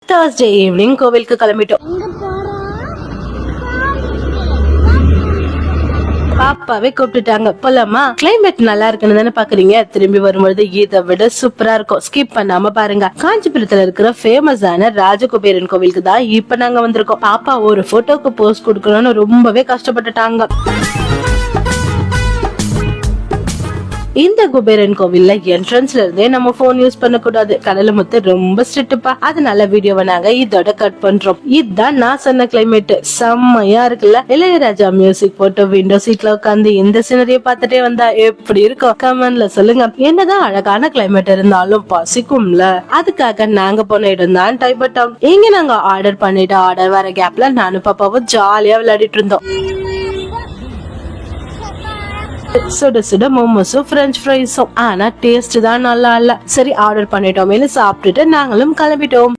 Thursday evening கோவிலுக்கு கிளம்பிட்டோம். பாப்பாவே கூப்பிட்டுட்டாங்க, போலாமா? கிளைமேட் நல்லா இருக்குன்னு தானே பாக்குறீங்க. திரும்பி வரும்பொழுது இதை விட சூப்பரா இருக்கும். ஸ்கிப் பண்ணாம பாருங்க. காஞ்சிபுரத்துல இருக்கிற ஃபேமஸான ராஜகுபேரன் கோவிலுக்கு தான் இப்ப நாங்க வந்திருக்கோம். பாப்பா ஒரு போட்டோக்கு போஸ்ட் கொடுக்கணும்னு ரொம்பவே கஷ்டப்பட்டுட்டாங்க. இந்த குபேரன் கோவில்ல என்ட்ரன்ஸ்ல இருந்தே நம்ம போன் யூஸ் பண்ண கூடாது. கடல முத்து ரொம்ப ஸ்ட்ரிக்ட்பா. அதனால வீடியோவை நாங்க இதோட கட் பண்றோம். இதுதான் நான் சொன்ன கிளைமேட். செம்மையா இருக்குல்ல. இளையராஜா மியூசிக் போட்டு விண்டோ சீட்ல உட்காந்து இந்த சீனரியை பார்த்துட்டே வந்தா எப்படி இருக்கும்? கமெண்ட்ல சொல்லுங்க. என்னதான் அழகான கிளைமேட் இருந்தாலும் பசிக்கும்ல. அதுக்காக நாங்க போன இடம் தான் டைபர் டவுன். இங்க நாங்க ஆர்டர் பண்ணிட்டு ஆர்டர் வர கேப்ல நானும் பாப்பாவும் ஜாலியா விளையாடிட்டு இருந்தோம். சுட சுட மோமோஸும் பிரெஞ்ச் ஃப்ரைஸும். ஆனா டேஸ்ட் தான் நல்லா இல்ல. சரி ஆர்டர் பண்ணிட்டோம், சாப்பிட்டுட்டு நாங்களும் கிளம்பிட்டோம்.